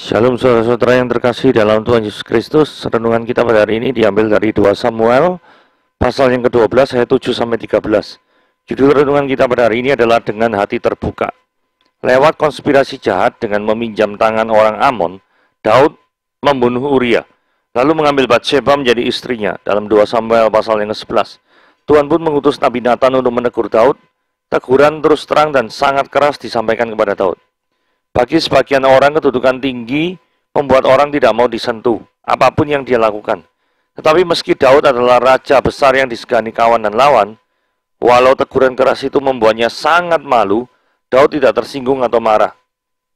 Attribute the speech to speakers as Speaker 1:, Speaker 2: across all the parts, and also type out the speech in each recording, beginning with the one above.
Speaker 1: Shalom saudara-saudara yang terkasih dalam Tuhan Yesus Kristus. Renungan kita pada hari ini diambil dari 2 Samuel pasal yang ke-12 ayat 7 sampai 13. Judul renungan kita pada hari ini adalah dengan hati terbuka. Lewat konspirasi jahat dengan meminjam tangan orang Amon, Daud membunuh Uria, lalu mengambil Batsheba menjadi istrinya dalam 2 Samuel pasal yang ke-11. Tuhan pun mengutus Nabi Nathan untuk menegur Daud. Teguran terus terang dan sangat keras disampaikan kepada Daud. Bagi sebagian orang, kedudukan tinggi membuat orang tidak mau disentuh, apapun yang dia lakukan. Tetapi meski Daud adalah raja besar yang disegani kawan dan lawan, walau teguran keras itu membuatnya sangat malu, Daud tidak tersinggung atau marah.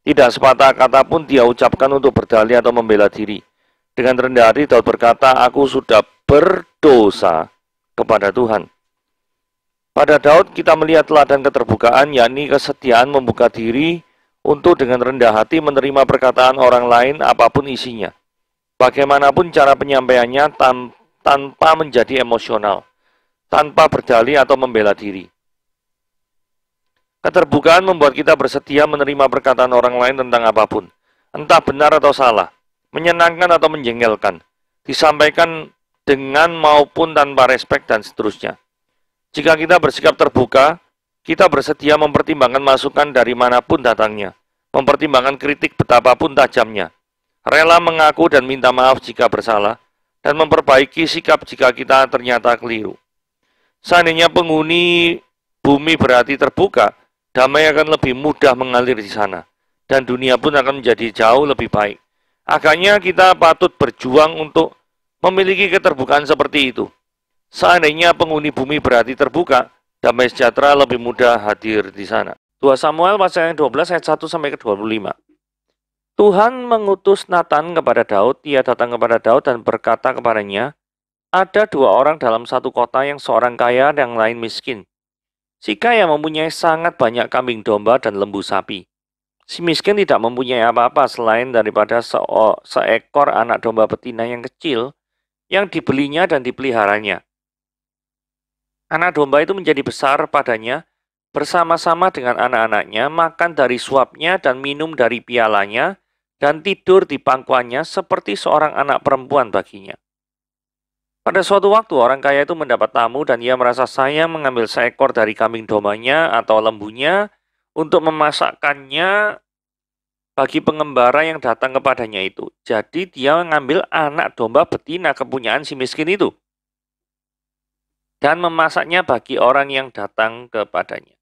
Speaker 1: Tidak sepatah kata pun dia ucapkan untuk berdalih atau membela diri. Dengan rendah hati Daud berkata, "Aku sudah berdosa kepada Tuhan." Pada Daud kita melihat teladan keterbukaan, yakni kesetiaan membuka diri untuk dengan rendah hati menerima perkataan orang lain apapun isinya. Bagaimanapun cara penyampaiannya tanpa menjadi emosional, tanpa berdalih atau membela diri. Keterbukaan membuat kita bersedia menerima perkataan orang lain tentang apapun, entah benar atau salah, menyenangkan atau menjengkelkan, disampaikan dengan maupun tanpa respek dan seterusnya. Jika kita bersikap terbuka, kita bersedia mempertimbangkan masukan dari manapun datangnya, mempertimbangkan kritik betapapun tajamnya, rela mengaku dan minta maaf jika bersalah, dan memperbaiki sikap jika kita ternyata keliru. Seandainya penghuni bumi berhati terbuka, damai akan lebih mudah mengalir di sana, dan dunia pun akan menjadi jauh lebih baik. Agaknya kita patut berjuang untuk memiliki keterbukaan seperti itu. Seandainya penghuni bumi berhati terbuka, damai sejahtera lebih mudah hadir di sana. 2 Samuel pasal yang 12 ayat 1 sampai ke 25. Tuhan mengutus Nathan kepada Daud, ia datang kepada Daud dan berkata kepadanya, "Ada dua orang dalam satu kota, yang seorang kaya dan yang lain miskin. Si kaya mempunyai sangat banyak kambing domba dan lembu sapi. Si miskin tidak mempunyai apa-apa selain daripada seekor anak domba betina yang kecil yang dibelinya dan dipeliharanya. Anak domba itu menjadi besar padanya, bersama-sama dengan anak-anaknya, makan dari suapnya dan minum dari pialanya, dan tidur di pangkuannya seperti seorang anak perempuan baginya. Pada suatu waktu orang kaya itu mendapat tamu dan ia merasa sayang mengambil seekor dari kambing dombanya atau lembunya untuk memasakkannya bagi pengembara yang datang kepadanya itu. Jadi dia mengambil anak domba betina kepunyaan si miskin itu dan memasaknya bagi orang yang datang kepadanya.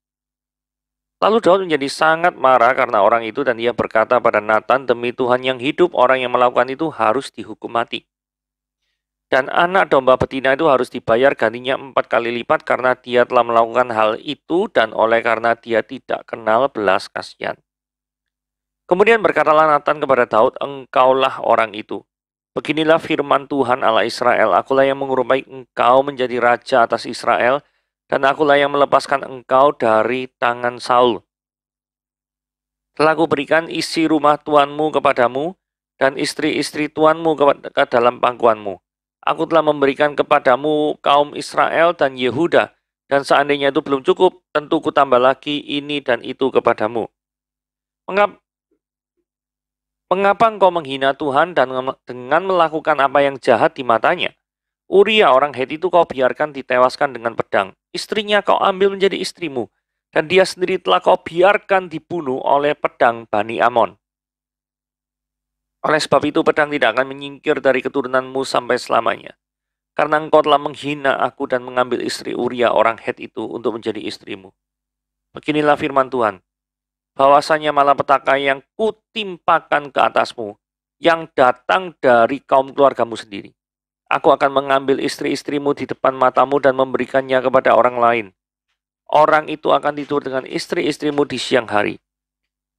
Speaker 1: Lalu Daud menjadi sangat marah karena orang itu dan ia berkata pada Nathan, "Demi Tuhan yang hidup, orang yang melakukan itu harus dihukum mati. Dan anak domba betina itu harus dibayar gantinya 4 kali lipat karena dia telah melakukan hal itu dan oleh karena dia tidak kenal belas kasihan." Kemudian berkatalah Nathan kepada Daud, "Engkaulah orang itu. Beginilah firman Tuhan Allah Israel, akulah yang mengurumpai engkau menjadi raja atas Israel, dan akulah yang melepaskan engkau dari tangan Saul. Telah kuberikan isi rumah tuanmu kepadamu, dan istri-istri tuanmu ke dalam pangkuanmu. Aku telah memberikan kepadamu kaum Israel dan Yehuda, dan seandainya itu belum cukup, tentu kutambah lagi ini dan itu kepadamu. Mengapa engkau menghina Tuhan dan dengan melakukan apa yang jahat di matanya? Uria orang Heti itu kau biarkan ditewaskan dengan pedang. Istrinya kau ambil menjadi istrimu, dan dia sendiri telah kau biarkan dibunuh oleh pedang Bani Amon. Oleh sebab itu pedang tidak akan menyingkir dari keturunanmu sampai selamanya. Karena engkau telah menghina aku dan mengambil istri Uria orang Het itu untuk menjadi istrimu. Beginilah firman Tuhan. Bahwasanya malapetaka yang kutimpakan ke atasmu, yang datang dari kaum keluargamu sendiri. Aku akan mengambil istri-istrimu di depan matamu dan memberikannya kepada orang lain. Orang itu akan tidur dengan istri-istrimu di siang hari.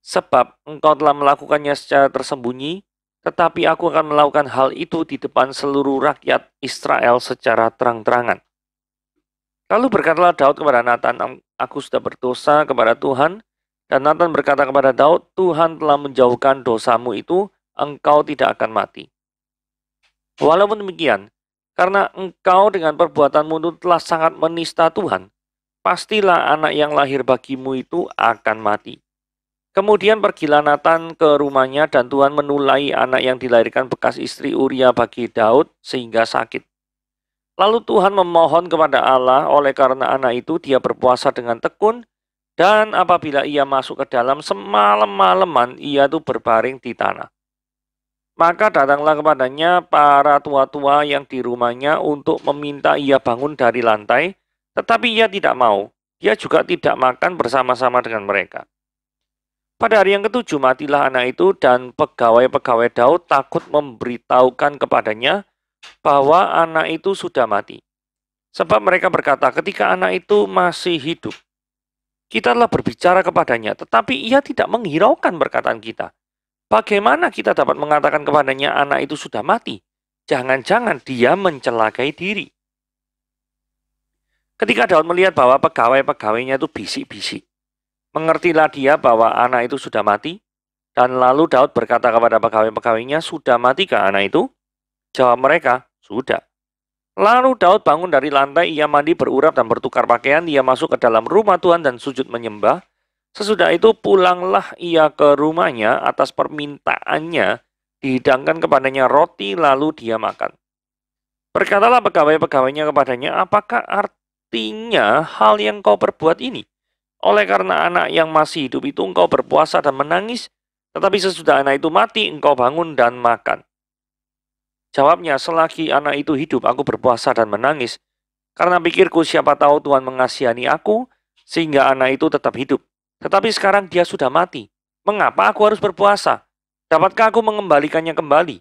Speaker 1: Sebab engkau telah melakukannya secara tersembunyi, tetapi aku akan melakukan hal itu di depan seluruh rakyat Israel secara terang-terangan." Lalu berkatalah Daud kepada Nathan, "Aku sudah berdosa kepada Tuhan." Dan Nathan berkata kepada Daud, "Tuhan telah menjauhkan dosamu itu, engkau tidak akan mati. Walaupun demikian, karena engkau dengan perbuatanmu itu telah sangat menista Tuhan, pastilah anak yang lahir bagimu itu akan mati. Kemudian pergilah Nathan ke rumahnya dan Tuhan menulai anak yang dilahirkan bekas istri Uria bagi Daud sehingga sakit. Lalu Tuhan memohon kepada Allah oleh karena anak itu dia berpuasa dengan tekun dan apabila ia masuk ke dalam semalam-malaman ia itu berbaring di tanah. Maka datanglah kepadanya para tua-tua yang di rumahnya untuk meminta ia bangun dari lantai, tetapi ia tidak mau. Dia juga tidak makan bersama-sama dengan mereka. Pada hari yang ketujuh matilah anak itu dan pegawai-pegawai Daud takut memberitahukan kepadanya bahwa anak itu sudah mati. Sebab mereka berkata ketika anak itu masih hidup, kita telah berbicara kepadanya, tetapi ia tidak menghiraukan perkataan kita. Bagaimana kita dapat mengatakan kepadanya anak itu sudah mati? Jangan-jangan dia mencelakai diri. Ketika Daud melihat bahwa pegawai-pegawainya itu bisik-bisik, mengertilah dia bahwa anak itu sudah mati, dan lalu Daud berkata kepada pegawai-pegawainya, sudah matikah anak itu? Jawab mereka, sudah. Lalu Daud bangun dari lantai, ia mandi, berurap dan bertukar pakaian, ia masuk ke dalam rumah Tuhan dan sujud menyembah. Sesudah itu pulanglah ia ke rumahnya atas permintaannya, dihidangkan kepadanya roti, lalu dia makan. Berkatalah pegawai-pegawainya kepadanya, apakah artinya hal yang kau perbuat ini? Oleh karena anak yang masih hidup itu engkau berpuasa dan menangis, tetapi sesudah anak itu mati engkau bangun dan makan. Jawabnya, selagi anak itu hidup aku berpuasa dan menangis, karena pikirku siapa tahu Tuhan mengasihani aku, sehingga anak itu tetap hidup. Tetapi sekarang dia sudah mati. Mengapa aku harus berpuasa? Dapatkah aku mengembalikannya kembali?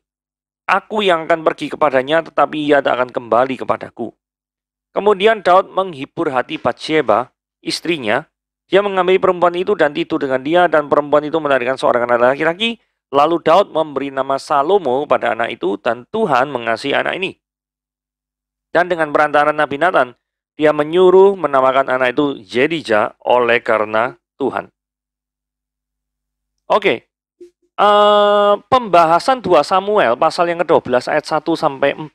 Speaker 1: Aku yang akan pergi kepadanya, tetapi ia tak akan kembali kepadaku. Kemudian Daud menghibur hati Batsheba, istrinya. Dia mengambil perempuan itu dan tidur dengan dia, dan perempuan itu melahirkan seorang anak laki-laki. Lalu Daud memberi nama Salomo pada anak itu, dan Tuhan mengasihi anak ini. Dan dengan perantara Nabi Nathan, dia menyuruh menamakan anak itu Jedijah oleh karena Tuhan. Oke. Pembahasan 2 Samuel pasal yang ke-12 ayat 1 sampai 4.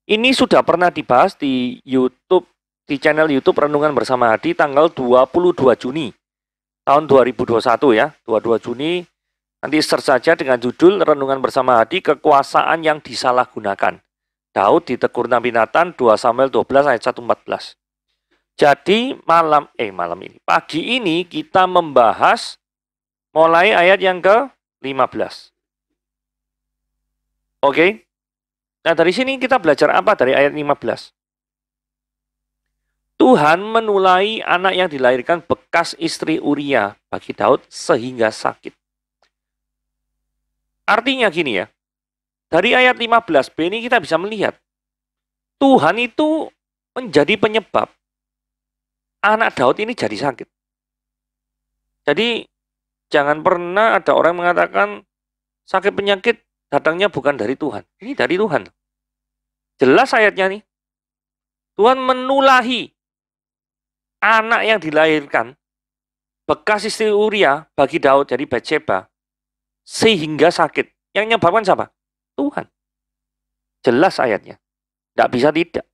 Speaker 1: Ini sudah pernah dibahas di YouTube, di channel YouTube Renungan Bersama Hadi tanggal 22 Juni tahun 2021 ya. 22 Juni nanti search saja dengan judul Renungan Bersama Hadi, kekuasaan yang disalahgunakan. Daud ditegur Nabi Nathan, 2 Samuel 12 ayat 1-14. Jadi pagi ini kita membahas mulai ayat yang ke-15. Oke. Nah, dari sini kita belajar apa dari ayat 15? Tuhan menulai anak yang dilahirkan bekas istri Uria bagi Daud sehingga sakit. Artinya gini ya. Dari ayat 15b ini kita bisa melihat Tuhan itu menjadi penyebab anak Daud ini jadi sakit. Jadi jangan pernah ada orang mengatakan sakit penyakit datangnya bukan dari Tuhan. Ini dari Tuhan. Jelas ayatnya nih. Tuhan menulahi anak yang dilahirkan bekas istri Uria bagi Daud, jadi Batsheba, sehingga sakit. Yang menyebabkan siapa? Tuhan. Jelas ayatnya. Tidak bisa tidak.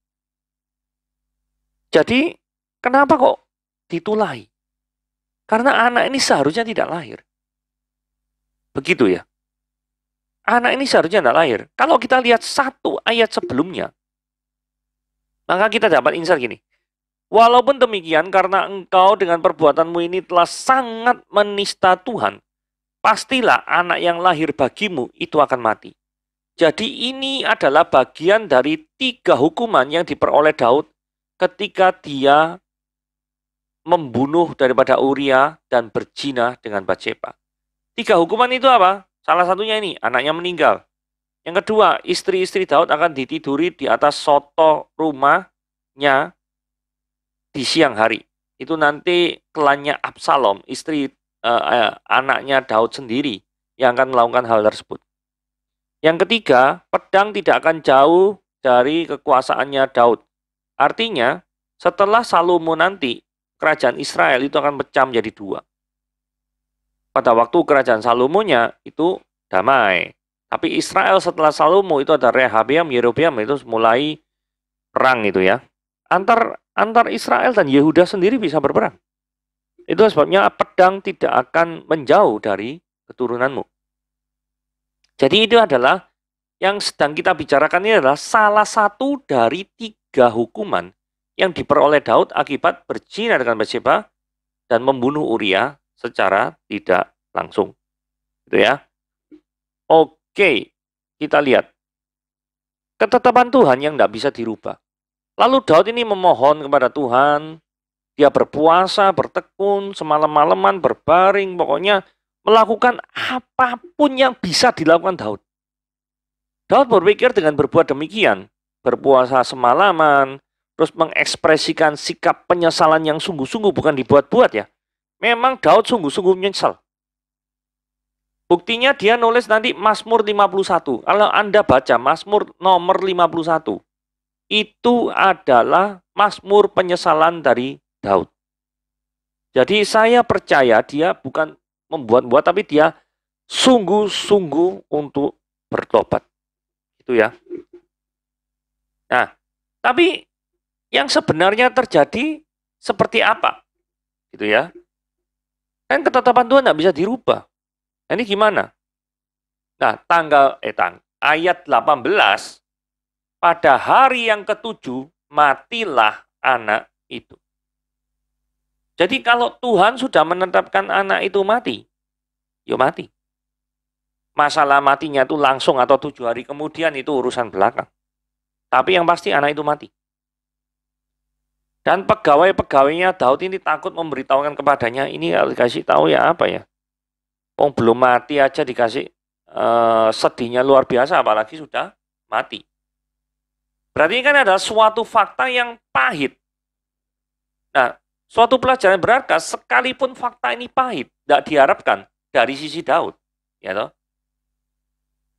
Speaker 1: Jadi kenapa kok ditulahi? Karena anak ini seharusnya tidak lahir. Begitu ya. Anak ini seharusnya tidak lahir. Kalau kita lihat satu ayat sebelumnya, maka kita dapat insight gini. Walaupun demikian, karena engkau dengan perbuatanmu ini telah sangat menista Tuhan, pastilah anak yang lahir bagimu itu akan mati. Jadi ini adalah bagian dari 3 hukuman yang diperoleh Daud ketika dia membunuh daripada Uria dan berzina dengan Batsheba. 3 hukuman itu apa? Salah satunya ini, anaknya meninggal. Yang kedua, istri-istri Daud akan ditiduri di atas soto rumahnya di siang hari. Itu nanti klannya Absalom, anaknya Daud sendiri yang akan melakukan hal tersebut. Yang ketiga, pedang tidak akan jauh dari kekuasaannya Daud. Artinya, setelah Salomo nanti, kerajaan Israel itu akan pecah menjadi 2. Pada waktu kerajaan Salomonya itu damai. Tapi Israel setelah Salomo itu ada Rehabeam, Yerobeam, itu mulai perang itu ya. Antar Israel dan Yehuda sendiri bisa berperang. Itu sebabnya pedang tidak akan menjauh dari keturunanmu. Jadi itu adalah yang sedang kita bicarakan ini adalah salah satu dari 3 hukuman yang diperoleh Daud akibat berzina dengan Bathsheba dan membunuh Uria secara tidak langsung. Gitu ya. Oke, kita lihat. Ketetapan Tuhan yang tidak bisa dirubah. Lalu Daud ini memohon kepada Tuhan. Dia berpuasa, bertekun, semalam-malaman, berbaring, pokoknya melakukan apapun yang bisa dilakukan Daud. Daud berpikir dengan berbuat demikian, berpuasa semalaman, terus mengekspresikan sikap penyesalan yang sungguh-sungguh, bukan dibuat-buat ya. Memang Daud sungguh-sungguh menyesal. Buktinya dia nulis nanti Mazmur 51. Kalau Anda baca Mazmur nomor 51, itu adalah Mazmur penyesalan dari Daud. Jadi saya percaya dia bukan membuat-buat, tapi dia sungguh-sungguh untuk bertobat. Itu ya. Nah, tapi yang sebenarnya terjadi seperti apa? Gitu ya. Kan ketetapan Tuhan tidak bisa dirubah. Nah, ini gimana? Nah, ayat 18, pada hari yang ke-7 matilah anak itu. Jadi kalau Tuhan sudah menetapkan anak itu mati, ya mati. Masalah matinya itu langsung atau 7 hari kemudian itu urusan belakang. Tapi yang pasti anak itu mati. Dan pegawai-pegawainya Daud ini takut memberitahukan kepadanya, ini harus dikasih tahu ya apa ya. Oh, belum mati aja dikasih sedihnya luar biasa, apalagi sudah mati. Berarti kan ada suatu fakta yang pahit. Nah, suatu pelajaran berharga, sekalipun fakta ini pahit, tidak diharapkan dari sisi Daud, ya toh?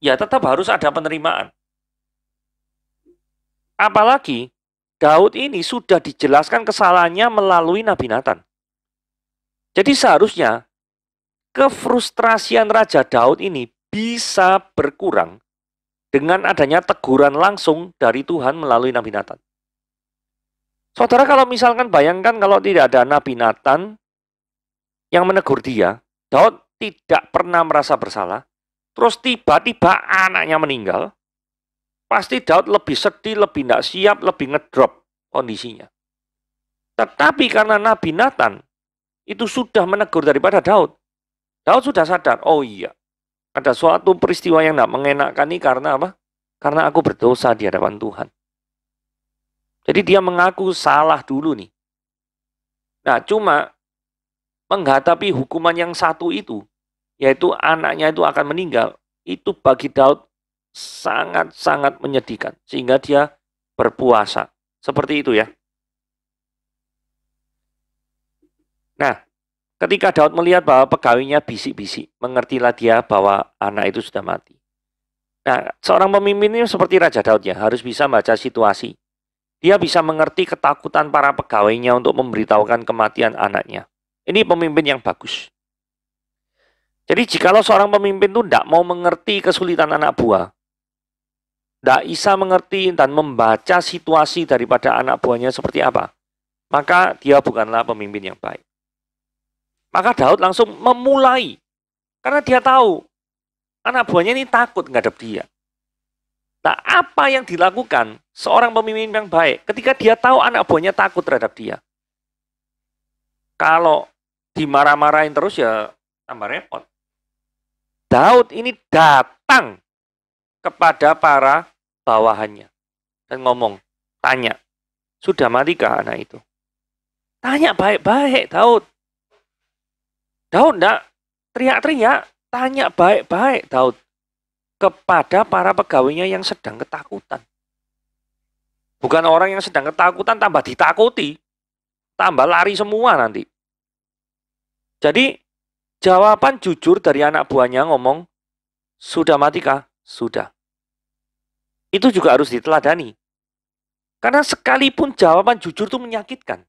Speaker 1: Ya tetap harus ada penerimaan. Apalagi Daud ini sudah dijelaskan kesalahannya melalui Nabi Nathan. Jadi seharusnya kefrustrasian Raja Daud ini bisa berkurang dengan adanya teguran langsung dari Tuhan melalui Nabi Nathan. Saudara, kalau misalkan bayangkan kalau tidak ada Nabi Nathan yang menegur dia, Daud tidak pernah merasa bersalah, terus tiba-tiba anaknya meninggal, pasti Daud lebih sedih, lebih tidak siap, lebih ngedrop kondisinya. Tetapi karena Nabi Nathan itu sudah menegur daripada Daud, Daud sudah sadar, oh iya, ada suatu peristiwa yang tidak mengenakan ini karena apa? Karena aku berdosa di hadapan Tuhan. Jadi dia mengaku salah dulu nih. Nah, cuma menghadapi hukuman yang satu itu, yaitu anaknya itu akan meninggal, itu bagi Daud sangat-sangat menyedihkan. Sehingga dia berpuasa. Seperti itu ya. Nah, ketika Daud melihat bahwa pegawainya bisik-bisik, mengertilah dia bahwa anak itu sudah mati. Nah, seorang pemimpin ini seperti Raja Daud ya, harus bisa membaca situasi. Dia bisa mengerti ketakutan para pegawainya untuk memberitahukan kematian anaknya. Ini pemimpin yang bagus. Jadi jikalau seorang pemimpin itu tidak mau mengerti kesulitan anak buah, tidak bisa mengerti dan membaca situasi daripada anak buahnya seperti apa, maka dia bukanlah pemimpin yang baik. Maka Daud langsung memulai, karena dia tahu anak buahnya ini takut menghadap dia. Nah, apa yang dilakukan seorang pemimpin yang baik ketika dia tahu anak buahnya takut terhadap dia? Kalau dimarah-marahin terus ya tambah repot. Daud ini datang kepada para bawahannya dan ngomong, tanya, sudah matikah anak itu? Tanya baik-baik Daud. Daud enggak teriak-teriak, tanya baik-baik Daud kepada para pegawainya yang sedang ketakutan. Bukan orang yang sedang ketakutan tambah ditakuti, tambah lari semua nanti. Jadi jawaban jujur dari anak buahnya ngomong, sudah matikah? Sudah. Itu juga harus diteladani. Karena sekalipun jawaban jujur itu menyakitkan,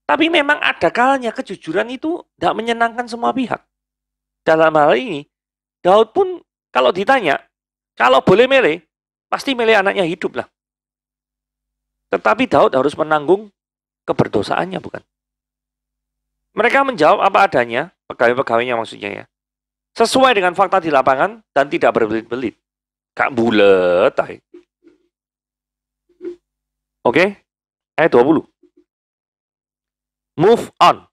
Speaker 1: tapi memang ada kalanya kejujuran itu tidak menyenangkan semua pihak. Dalam hal ini, Daud pun kalau ditanya, kalau boleh milih, pasti milih anaknya hidup lah. Tetapi Daud harus menanggung keberdosaannya, bukan? Mereka menjawab apa adanya, pegawai-pegawainya maksudnya ya. Sesuai dengan fakta di lapangan dan tidak berbelit-belit. Gak bulet. Oke, ayat 20. Move on.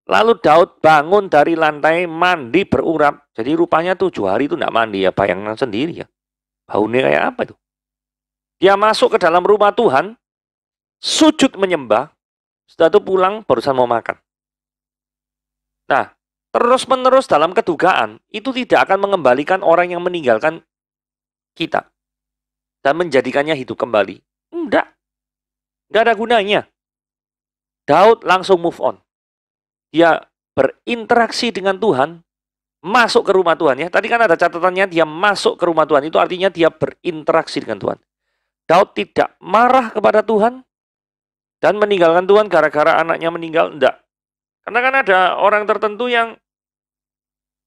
Speaker 1: Lalu Daud bangun dari lantai, mandi berurap. Jadi rupanya 7 hari itu tidak mandi ya, bayangkan sendiri ya. Baunya kayak apa itu? Dia masuk ke dalam rumah Tuhan, sujud menyembah, setelah itu pulang barusan mau makan. Nah, terus-menerus dalam kedugaan, itu tidak akan mengembalikan orang yang meninggalkan kita dan menjadikannya hidup kembali. Enggak ada gunanya. Daud langsung move on. Dia berinteraksi dengan Tuhan, masuk ke rumah Tuhan ya. Tadi kan ada catatannya dia masuk ke rumah Tuhan. Itu artinya dia berinteraksi dengan Tuhan. Daud tidak marah kepada Tuhan dan meninggalkan Tuhan gara-gara anaknya meninggal. Enggak. Karena kan ada orang tertentu yang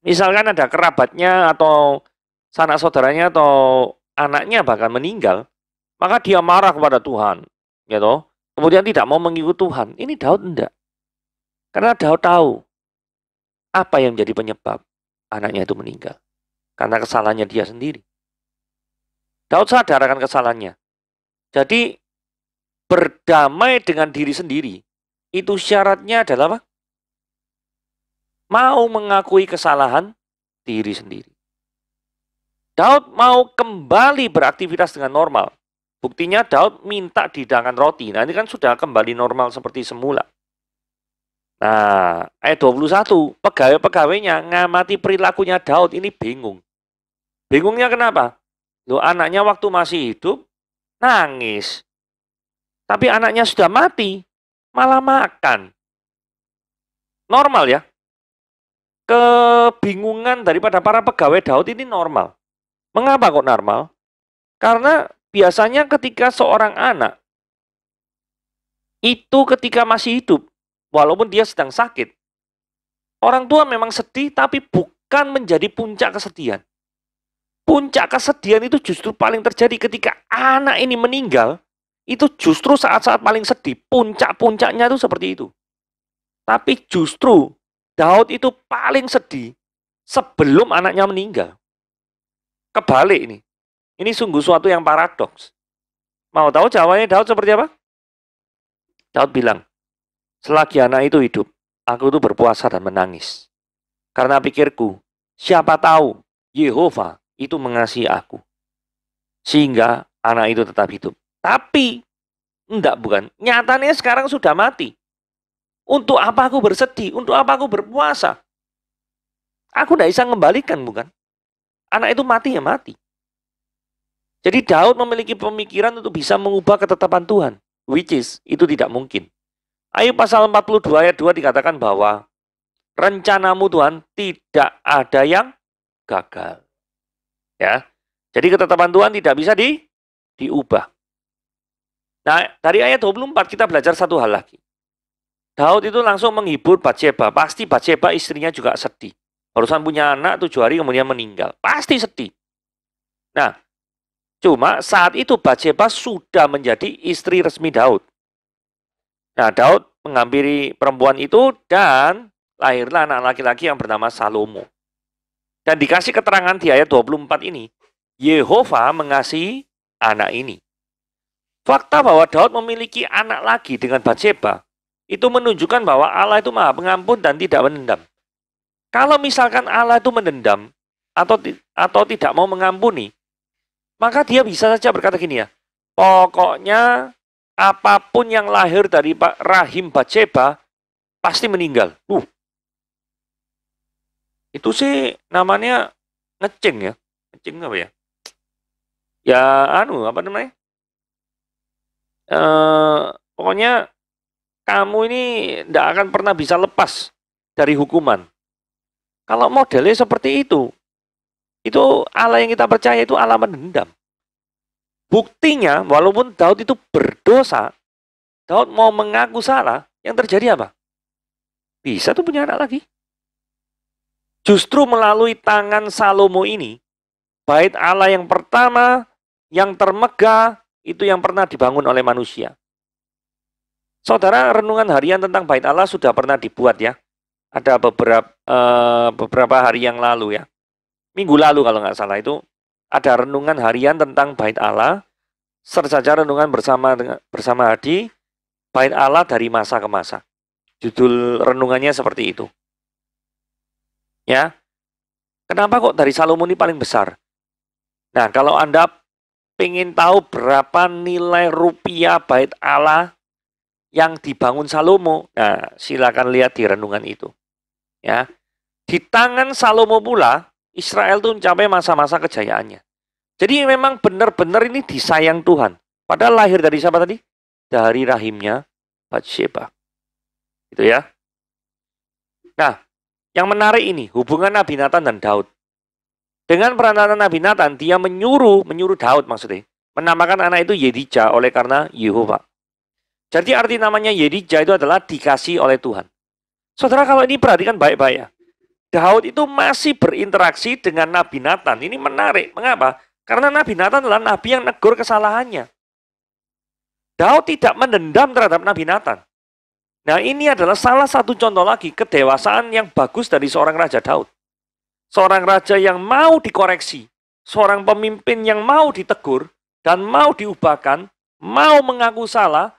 Speaker 1: misalkan ada kerabatnya atau sanak saudaranya atau anaknya bahkan meninggal, maka dia marah kepada Tuhan, gitu. Kemudian tidak mau mengikut Tuhan. Ini Daud enggak. Karena Daud tahu apa yang menjadi penyebab anaknya itu meninggal. Karena kesalahannya dia sendiri. Daud sadar akan kesalahannya. Jadi berdamai dengan diri sendiri, itu syaratnya adalah apa? Mau mengakui kesalahan diri sendiri. Daud mau kembali beraktivitas dengan normal. Buktinya Daud minta dihidangkan roti. Nah ini kan sudah kembali normal seperti semula. Nah, ayat 21, pegawai-pegawainya ngamati perilakunya Daud ini bingung. Bingungnya kenapa? Loh, anaknya waktu masih hidup, nangis. Tapi anaknya sudah mati, malah makan. Normal ya. Kebingungan daripada para pegawai Daud ini normal. Mengapa kok normal? Karena biasanya ketika seorang anak, itu ketika masih hidup, walaupun dia sedang sakit, orang tua memang sedih, tapi bukan menjadi puncak kesedihan. Puncak kesedihan itu justru paling terjadi ketika anak ini meninggal, itu justru saat-saat paling sedih. Puncak-puncaknya itu seperti itu. Tapi justru Daud itu paling sedih sebelum anaknya meninggal. Kebalik ini. Ini sungguh suatu yang paradoks. Mau tahu jawabannya Daud seperti apa? Daud bilang, selagi anak itu hidup, aku itu berpuasa dan menangis. Karena pikirku, siapa tahu Yehova itu mengasihi aku. Sehingga anak itu tetap hidup. Tapi, bukan. Nyatanya sekarang sudah mati. Untuk apa aku bersedih? Untuk apa aku berpuasa? Aku tidak bisa mengembalikan, bukan? Anak itu mati ya mati. Jadi Daud memiliki pemikiran untuk bisa mengubah ketetapan Tuhan. Which is, itu tidak mungkin. Ayub pasal 42 ayat 2 dikatakan bahwa rencanamu Tuhan tidak ada yang gagal. Ya. Jadi ketetapan Tuhan tidak bisa diubah. Nah, dari ayat 24 kita belajar satu hal lagi. Daud itu langsung menghibur Batsheba. Pasti Batsheba istrinya juga sedih. Barusan punya anak 7 hari kemudian meninggal. Pasti sedih. Nah, cuma saat itu Batsheba sudah menjadi istri resmi Daud. Nah, Daud menghampiri perempuan itu dan lahirlah anak laki-laki yang bernama Salomo. Dan dikasih keterangan di ayat 24 ini, Yehova mengasihi anak ini. Fakta bahwa Daud memiliki anak lagi dengan Batsheba, itu menunjukkan bahwa Allah itu Maha Pengampun dan tidak menendam. Kalau misalkan Allah itu menendam atau tidak mau mengampuni, maka dia bisa saja berkata gini ya, pokoknya apapun yang lahir dari rahim Batsheba pasti meninggal. Itu sih namanya ngeceng ya. Ngeceng apa ya? Ya apa namanya? Pokoknya kamu ini tidak akan pernah bisa lepas dari hukuman. Kalau modelnya seperti itu Allah yang kita percaya itu Allah menendam. Buktinya, walaupun Daud itu berdosa, Daud mau mengaku salah, yang terjadi apa? Bisa tuh punya anak lagi. Justru melalui tangan Salomo ini, bait Allah yang pertama, yang termegah, itu yang pernah dibangun oleh manusia. Saudara, renungan harian tentang Bait Allah sudah pernah dibuat ya. Ada beberapa hari yang lalu ya. Minggu lalu kalau nggak salah itu ada renungan harian tentang Bait Allah. Sersaja renungan bersama Hadi, Bait Allah dari masa ke masa. Judul renungannya seperti itu. Ya. Kenapa kok dari Salomo ini paling besar? Nah, kalau Anda ingin tahu berapa nilai rupiah Bait Allah yang dibangun Salomo, nah silakan lihat di renungan itu. Ya. Di tangan Salomo pula Israel itu mencapai masa-masa kejayaannya. Jadi memang benar-benar ini disayang Tuhan. Padahal lahir dari siapa tadi? Dari rahimnya Batsheba. Gitu ya. Nah, yang menarik ini hubungan Nabi Nathan dan Daud. Dengan perantaraan Nabi Nathan, dia menyuruh Daud maksudnya, menamakan anak itu Yedija oleh karena Yehova. Jadi arti namanya Yedija itu adalah dikasih oleh Tuhan. Saudara, kalau ini perhatikan baik-baik ya. Daud itu masih berinteraksi dengan Nabi Nathan. Ini menarik. Mengapa? Karena Nabi Nathan adalah nabi yang negur kesalahannya. Daud tidak mendendam terhadap Nabi Nathan. Nah, ini adalah salah satu contoh lagi kedewasaan yang bagus dari seorang Raja Daud. Seorang raja yang mau dikoreksi. Seorang pemimpin yang mau ditegur dan mau diubahkan, mau mengaku salah,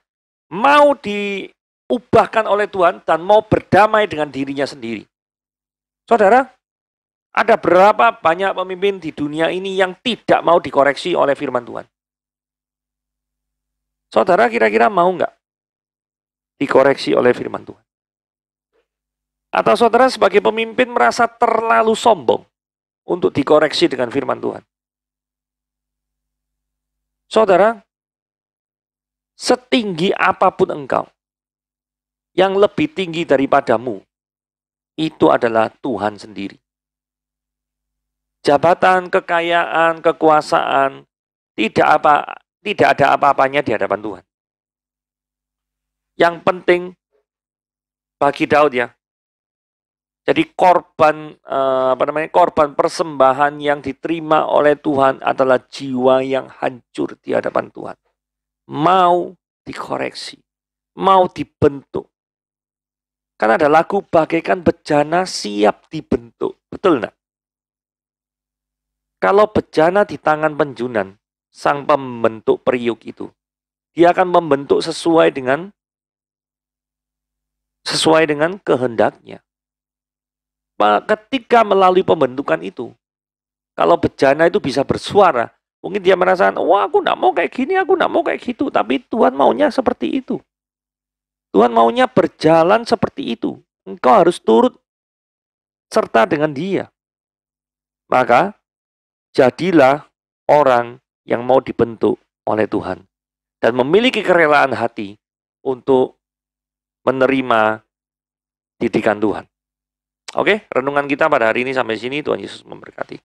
Speaker 1: mau diubahkan oleh Tuhan, dan mau berdamai dengan dirinya sendiri. Saudara, ada berapa banyak pemimpin di dunia ini yang tidak mau dikoreksi oleh firman Tuhan? Saudara kira-kira mau nggak dikoreksi oleh firman Tuhan? Atau saudara sebagai pemimpin merasa terlalu sombong untuk dikoreksi dengan firman Tuhan? Saudara, setinggi apapun engkau, yang lebih tinggi daripadamu, itu adalah Tuhan sendiri. Jabatan, kekayaan, kekuasaan, tidak ada apa-apanya di hadapan Tuhan. Yang penting bagi Daud ya. Jadi korban persembahan yang diterima oleh Tuhan adalah jiwa yang hancur di hadapan Tuhan. Mau dikoreksi, mau dibentuk. Karena ada lagu bagaikan bejana siap dibentuk. Betul enggak? Kalau bejana di tangan penjunan, sang pembentuk periuk itu, dia akan membentuk sesuai dengan kehendaknya. Ketika melalui pembentukan itu, kalau bejana itu bisa bersuara, mungkin dia merasakan, wah aku enggak mau kayak gini, aku enggak mau kayak gitu. Tapi Tuhan maunya seperti itu. Tuhan maunya berjalan seperti itu. Engkau harus turut serta dengan dia. Maka, jadilah orang yang mau dibentuk oleh Tuhan. Dan memiliki kerelaan hati untuk menerima didikan Tuhan. Oke, renungan kita pada hari ini sampai sini. Tuhan Yesus memberkati.